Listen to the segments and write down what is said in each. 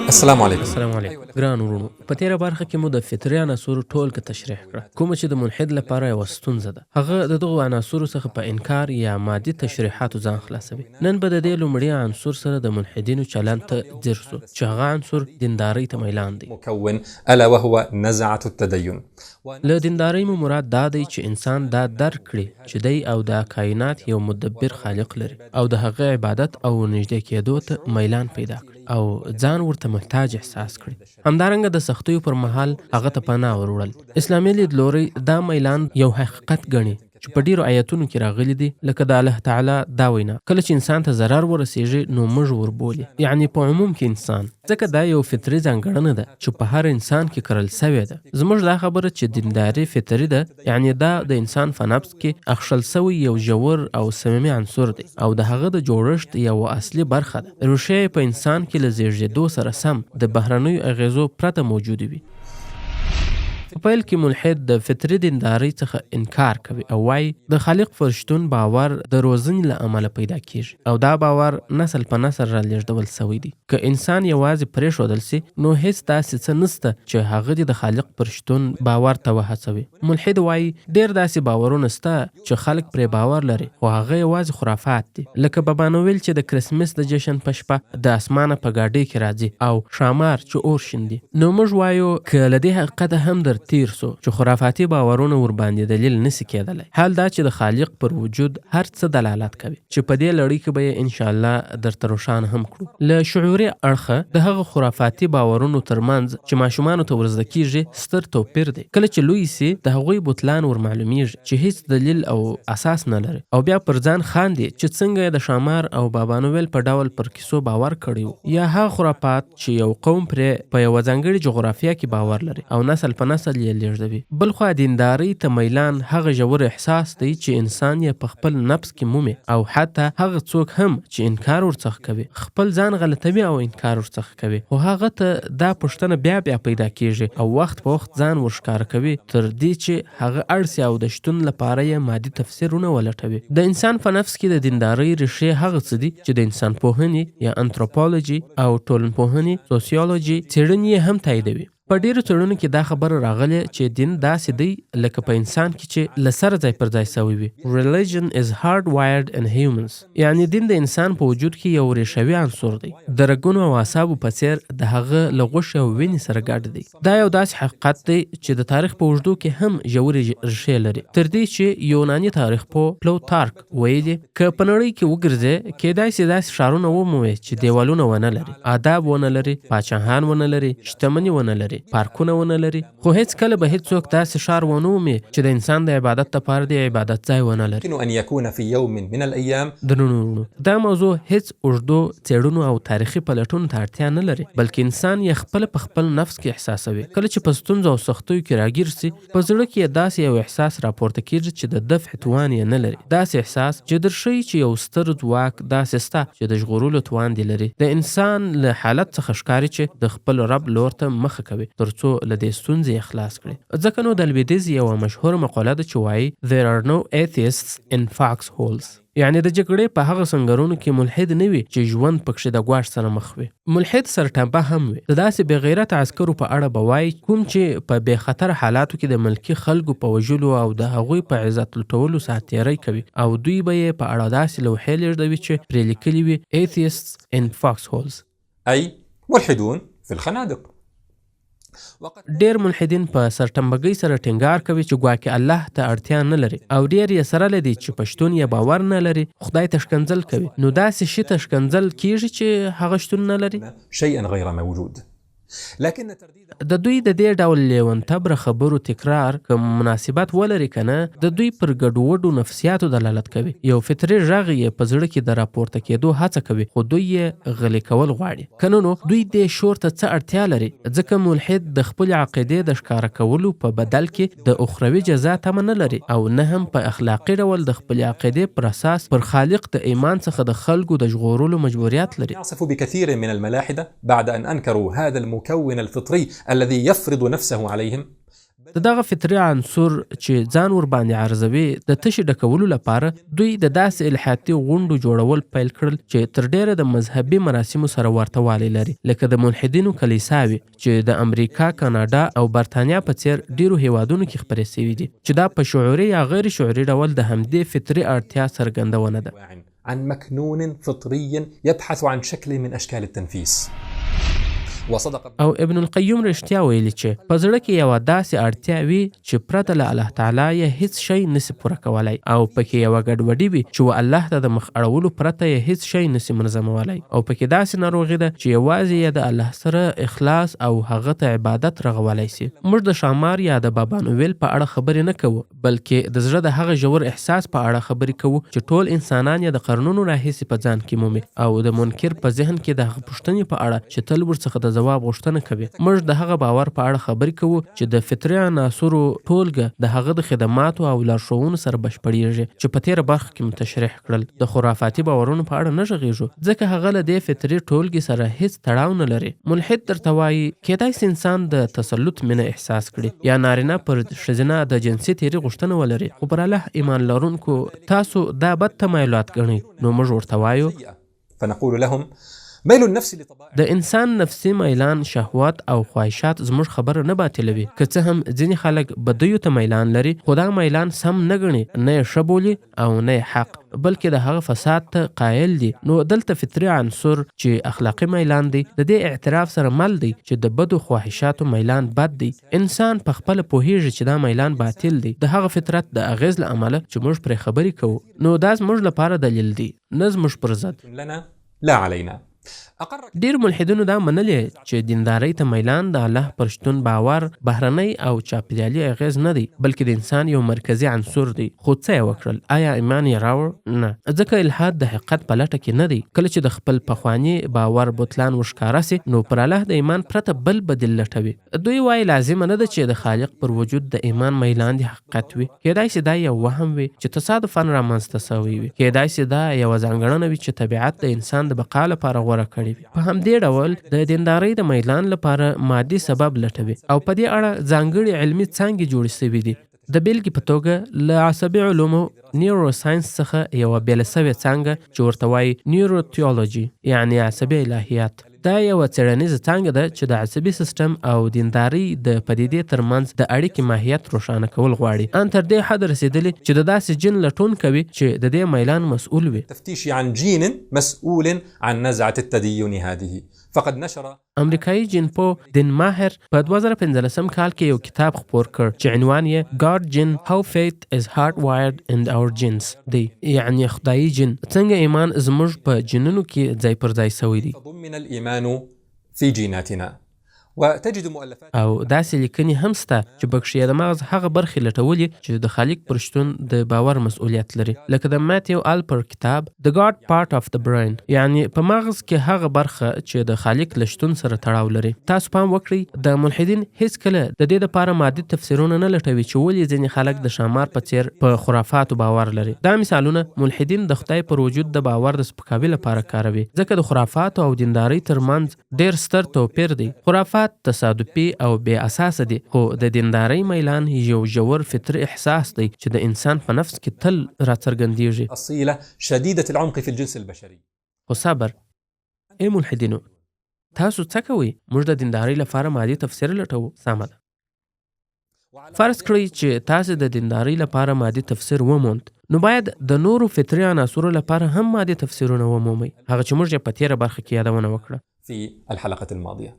السلام علیکم. السلام علیکم ګران ورونو. په تیره برخه کې مو د فطري عناصرو ټولګه تشریح کړه، کومه چې د ملحد لپاره یوه ستونزه ده. هغه د دغو عناصرو څخه په انکار یا مادي تشریحاتو ځان خلاصوي. نن به د دې لومړي عنصر سره د ملحدینو چلند ته ځیر سو چې هغه عنصر دیندارۍ ته میلان دی. مکون الا وهو نزعة التدین. له دیندارۍ مو مراد دا دی چې انسان دا درک کړي چې دی او د کائنات یو مدبر خالق لري او د هغه عبادت او نږدې کېدو ته میلان پیدا کړي او ځان ورته محتاج احساس کړي. همدارنګه د سختیو پر مهال هغه ته پناه وروړل. اسلامي لیدلوري دا میلان یو حقیقت ګڼي چې په ډیرو آیتونو کې راغلي دي، لکه د الله تعالی دا وینا کله چې انسان ته ضرر ورسیږي نو موږ وربولي، یعنی په عموم کې انسان، ځکه دا یو فطري ځانګړنه ده چې په هر انسان کې کرل سوې ده. زموږ دا خبره چې دینداري فطري ده، یعنی دا د انسان په نفس کې اخښل سوی یو ژور او صمیمي عنصر دی او د هغه د جوړښت یو اصلي برخه ده. ریښې په انسان کې له زیږېدو سره سم د بهرنیو اغیزو پرته موجودې وي. په پیل کې ملحد د فطري دیندارۍ څخه انکار کوي او وایي د خالق پر شتون باور د روزنې له امله پیدا کیږي او دا باور نسل په نسل را لیږدول سوی دی. که انسان یوازې پرېښودل سي نو هیڅ داسې څه نسته چې هغه د خالق پر شتون باور ته وهڅوي. ملحد وایي ډېر داسې باورونه شته چې خلک پرې باور لري خو هغه یوازې خرافات دي، لکه بابا نویل چې د کرسمس د جشن په شپه د اسمانه په ګاډۍ کې راځي او شامار چې اور شیندي. نو موږ وایو که له دې حقیقته هم در تیر سو چې خرافاتي باورونه ور باندې دلیل نسی کېدلی. حال دا چې د خالق پر وجود هر څه دلالت کوي چې په دې لړۍ کې به یې ان شاء الله درته روښانه هم کړو. له شعوري اړخه د هغه خرافاتي باورونو ترمنځ چې ماشومانو ته ورزده کیږي ستر توپیر دی. کله چې لوی سي د هغوی بطلان ور معلومیږي چې هیڅ دلیل او اساس نه لري او بیا پر ځان خاندي چې څنګه د شامار او بابا نویل په ډول پر کیسو باور کړی یا هغه خرافات چې یو قوم پرې په یوه ځانګړې جغرافیه کې باور لري او نسل په نسل یې بلخوا دیندارۍ ته میلان هغه ژور احساس دی چې انسان یې په خپل نفس کې مومي او حتی هغه څوک هم چې انکار ورڅخه کوي خپل ځان غلطوي او انکار ورڅخه کوي خو هغه ته دا پوښتنه بیا پیدا کیږي او وخت په وخت ځان ورښکاره کوي تر دې چې هغه اړ سي او د شتون لپاره یې مادي تفسیرونه ولټوي. د انسان په نفس کې د دیندارۍ ریښې هغه څه دي چې د انسان پوهنې یا انتروپولوژي او ټولنپوهنې سوسیولوژي څېړنې یې هم تاییدوي. په ډیرو څېړنو کې دا خبره راغلې چې دین داسې دی لکه په انسان کې چې له سره ځای پر ځای سوی وي. Religion is hardwired in humans، یعنی دین د انسان په وجود کې یو ریښوي عنصر دی، د رګونو او اعصابو په څېر د هغه له غوښې او وینې سره ګډ دی. دا یو داسې حقیقت دی چې د تاریخ په اوږدو کې هم ژورې ریښې لري، تر دې چې یوناني تاریخ پوه پلوتارک ویلي که په نړۍ کې وګرځې کیدای سي داسې ښارونه ومومې چې دیوالونه ونه لري، آداب ونه لري، پاچاهان ونه لري، شتمني ونه لري، پارکونه ونه لري، خو هیڅ کله به هیڅوک داسې ښار ونه مومي چې د انسان د عبادت لپاره د عبادت ځای ونه لري. يمكن ان يكون في يوم من الايام. دا موضوع هیڅ اوږدو څېړنو او تاریخي پلټونو ته اړتیا نه لري، بلکې انسان یې خپل په خپل نفس کې احساسوي. کله چې په ستونزو او سختیو کې راګیر سي په زړه کې داسې یو احساس راپورته کیږي چې د دفع توان یې نه لري، داسې احساس چې درښیي چې یو ستر ځواک داسې سته چې د ژغورلو توان دی لري. د انسان له حالت څخه ښکاري چې د خپل رب لور ته مخه کوي ترڅو له دې ستونزې خلاص کړي. ځکه نو د لویدیځ یوه مشهوره مقوله ده چې وایي There are no atheists in foxholes، یعنی د جګړې په هغه سنګرونو کې ملحد نه وي چې ژوند پکښې د ګواښ سره مخ وي. ملحد سرټمپه هم وي. د داسې بې غیرته عسکرو په اړه به وایي کوم چې په بې خطر حالاتو کې د ملکي خلکو په وژلو او د هغوی په عزت لوټولو ساعتېری کوي او دوی به یې په اړه داسې لوحې لیږدوي چې پرې لیکلي وي Atheists in foxholes، ای ملحدون في الخنادق. ډیر ملحدین په سرټمبګۍ سره ټینګار کوي چې ګواکې الله ته اړتیا نه لري او ډیر یې سره لدي چې پښتون یې باور نه لري، خدای ته ښکنځل کوي. نو داسې شي ته ښکنځل کیږي چې هغه شتون نه لري. شيئا غیر موجود. لكن د دوی د دې ډول لیونتبره خبرو تکرار که مناسبت ولري کنه د دوی پر ګډوډو نفسیاتو دلالت کوي. یو فطري غږ یې په زړه کې د راپورته کېدو هڅه کوي خو دوی یې غلي کول غواړي. کنه نو دوی دې شور ته څه اړتیا لري ځکه ملحد د خپل عقیدې د ښکاره کولو په بدل کې د اخروي جزا تمه نه لري او نه هم په اخلاقي ډول د خپل عقیدې پر اساس پر خالق د ایمان څخه د خلکو د ژغورلو مجبوریت لري. يعصف بكثير من الملاحدة بعد أن أنكروا هذا المكون الفطري الذي يفرض نفسه عليهم. د دغه فطري عنصر چې ځان ور باندې عرضوي د تشي ډکولو لپاره دوی د داسې الحادي غونډو جوړول پیل کړل چې تر ډیره د مذهبي مراسمو سره ورته والی لري، لکه د ملحدینو کلیساوي چې د امریکا، کاناډا او برتانیا په څیر ډیرو هیوادونو کې خپرې شوي دي، چې دا په شعوري یا غیر شعوري ډول د همدې فطري اړتیا څرګندونه ده. عن مكنون فطري يبحث عن شكل من أشكال التنفيس. او ابن القیم رښتیا ویلي چې په زړه کې یوه داسې اړتیا وي چې پرته له الله تعالی یې هیڅ شی نسی پوره کولی، او پکې یوه ګډوډي وي چې الله ته د مخ اړولو پرته یې هیڅ شی نسی منظمولی، او پکې داسې ناروغي ده چې یوازې یې د الله سره اخلاص او هغه ته عبادت رغولی سي. موږ د شامار یا د بابا نویل په اړه خبرې نه کوو، بلکې د زړه د هغه ژور احساس په اړه خبرې کوو چې ټول انسانان یې د قرنونو راهیسې په ځان کې مومي، او د منکر په ذهن کې د هغه پوښتنې په اړه چې تل ورڅخه د جواب غوښتنه کوي. موږ د هغه باور په اړه خبرې کوو چې د فطري عناصرو ټولګه د هغه د خدماتو او لارښوونو سره بشپړیږي چې په تیره برخه کې متشرح کړل. د خرافاتي باورونو په اړه نه غږیږو ځکه هغه له دې فطري ټولګې سره هیڅ تړاو نه لري. ملحد درته وایي کیدای سي انسان د تسلط مینه احساس کړي یا نارینه پر ښځینه د جنسي تیري غوښتنه ولري، خو پر الله ایمان لرونکو تاسو دا بد تمایلات ګڼئ. نو موږ ورته وایو فنقول لهم میل النفس د انسان نفسي میلان، شهوات او خواهشات زموږ خبره نه باطلوي، که څه هم ځینې خلک بدیو ته میلان لري، خو دا میلان سم نه ګڼي، نه یې ښه بولي او نه یې حق، بلکې د هغه فساد ته قایل دي. نو دلته فطري عنصر چې اخلاقی میلان دی د دې اعتراف سره مل دی چې د بدو خواهشاتو میلان بد دی. انسان په خپل پوهیږي چې دا میلان باطل دی د هغه فطرت د اغیز له امله چې موږ پرې خبرې کوو. نو دا زموږ لپاره دلیل دی، نه زموږ پر ضد. لنا لا علينا. ډیر ملحدینو دا منلي چې دیندارۍ ته میلان د الله پر شتون باور، بهرنۍ او چاپیریالي اغیز نه دی، بلکې د انسان یو مرکزی عنصر دی. خو څه یې وکړل؟ آیا ایمان یې راوړ؟ نه، ځکه الحاد د حقیقت په لټه کې نه دی. کله چې د خپل پخواني باور بطلان وښکاره سي، نو پر الله د ایمان پرته بل بدیل لټوي. دوی وایي لازمه نه ده چې د خالق پر وجود د ایمان میلان د حقیقت وي. کیدای سي دا یو وهم وي چې تصادفاً رامنځته سوی وي، کیدای سي دا یو ځانګړنه وي چې طبیعت د انسان د بقا لپاره غوره کړې. په همدې ډول د دیندارۍ د میلان لپاره مادي سبب لټوي، او په دې اړه ځانګړي علمي څانګې جوړې شوي دي. د بیلګې په توګه له عصبي علومو نیوروساینس څخه یوه بیله سوې څانګه چې ورته وایي نیوروتیولوژي، یعنی عصبي الهیات. دا یوه څېړنیزه څانګه ده چې د عصبي سیستم او دیندارۍ د پدیدې ترمنځ د اړیکې ماهیت روښانه کول غواړي. ان تر دې حد رسېدلي چې د داسې جن لټون کوي چې د دې میلان مسؤول وي. تفتیش عن جین مسؤول عن نزعة التدین هذه. فقد نشر امریکایي جنپو دین ماهر په 2015 کال کې یو کتاب خپور کړ چې عنوان یې God Jinn How Faith is Hardwired in Our Genes دی، یعنی خدایي جن څنګه ایمان زموږ په جنونو کې ځای پر ځای شوی دی. تضمن الإيمان في جيناتنا. وتجد مؤلفات او داسې لیکنې هم شته چې پکښې د مغز هغه برخې لټولې چې د خالق پر شتون د باور مسؤلیت لري، لکه د ماتیو آلپر کتاب The God Part of the Brain، یعنی په مغز کې هغه برخه چې د خالق له شتون سره تړاو لري. تاسو پام وکړئ د ملحدین هیڅ کله د دې لپاره مادي تفسیرونه نه لټوي چې ولې ځینې خلک د شامار په څیر په خرافاتو باور لري. دا مثالونه ملحدین د خدای پر وجود د باور د سپکاوي لپاره کاروي، ځکه د خرافاتو او دیندارۍ ترمنځ ډیر ستر توپیر دی. خرافات تصادفي او بې اساسه دي، خو د دیندارۍ میلان یو ژور فطري احساس دی چې د انسان په نفس کې تل راڅرګندېږي. أصيلة شديدة العمق في الجنس البشري. خو صبر ای ملحدینو، تاسو څه کوئ؟ موږ د دیندارۍ لپاره مادي تفسیر لټوو. سمه ده. فرض کړئ چې تاسو د دیندارۍ لپاره مادي تفسیر وموند، نو باید د نورو فطري عناصرو لپاره هم مادي تفسیرونه ومومئ، هغه چې موږ یې په تیره برخه کې یادونه وکړه. في الحلقة الماضية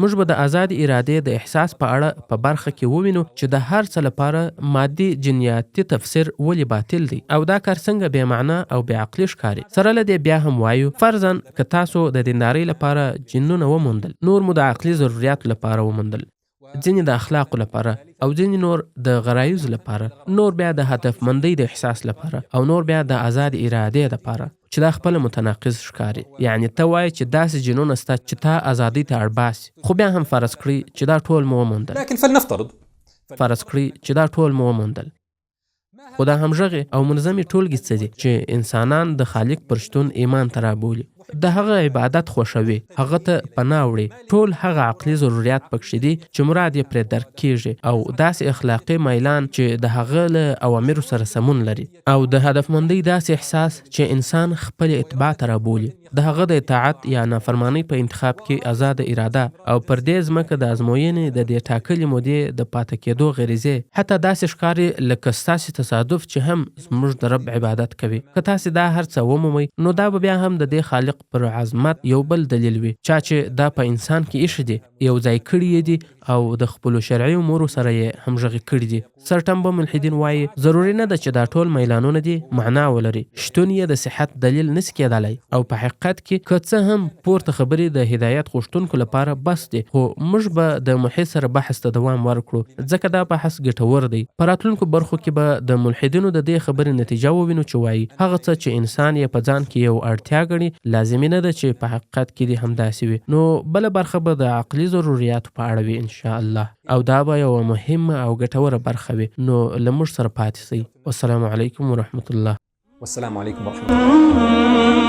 موږ به د آزاد ارادې د احساس په اړه په برخه کې ووینو چې د هر څه لپاره مادي جنیاتي تفسیر ولې باطل دی او دا کار څنګه بې معنا او بې عقلي ښکاري. سره له دې بیا هم وایو فرضاً که تاسو د دیندارۍ لپاره جنونه وموندل، نور مو د عقلي ضرورتو لپاره وموندل، ځینې د اخلاقو لپاره او ځینې نور د غرایزو لپاره، نور بیا د هدفمندۍ د احساس لپاره او نور بیا د آزاد ارادې لپاره، چې دا خپل متناقض ښکاري. یعنی ته وایي چې داسې جنونه سته چې تا ازادۍ ته اړ باسي، خو بیا هم فرض کړئ چې دا ټول مو وموندل. لكن فلنفترض فرض کړئ چې دا ټول مو وموندل، خو دا همغږې او منظمې ټولګې څه دي چې انسانان د خالق پر شتون ایمان ته رابولي. د هغه عبادت خوښوي، هغه ته پناه وړي. ټول هغه عقلي ضرورت پکښې دي چې مراد یې پرې درک کیږي، او داسې اخلاقي میلان چې د هغه له اوامرو سره سمون لري، او د هدفمندۍ داسې احساس چې انسان خپل اتباع ته رابولي. د هغه د اطاعت یا نافرمانی په انتخاب کې آزاد اراده، او پر دې ځمکه د ازموینې د دې ټاکلې مودې د پاتې کېدو غریزې، حتی داسې ښکاري لکه ستاسې تصادف چې هم زموږ د رب عبادت کوي. که تاسې دا هر څه ومومئ، نو دا به بیا هم د دې خالق پر عظمت یو بل دلیل وي، چا چې دا په انسان کې ایښي دي، یو ځای کړي یې دي، او د خپلو شرعي امورو سره یې همغږي کړي دي. سرټمبه ملحدین وایي ضروري نه ده چې دا ټول میلانونه دي معنا ولري، شتون یې د صحت دلیل نسي کېدلی، او په حقیقت کې که څه هم پورته خبرې د هدایت غوښتونکو لپاره بس دي، خو موږ به د محیط سره بحث ته دوام ورکړو، ځکه دا بحث ګټور دی. په راتلونکو برخو کې به د ملحدینو د دې خبرې نتیجه ووینو چې وایي هغه څه چې انسان یې په ځان کې یو اړتیا ګڼي لازمي نه ده چې په حقیقت کې دې همداسې وي. نو بله برخه به د عقلي ضرورياتو په اړه وي ان شاء الله، او دا به یوه مهمه او ګټوره برخه وي. نو له موږ سره پاتې سئ. والسلام علیکم ورحمة الله. والسلام علیکم ورحمة الله.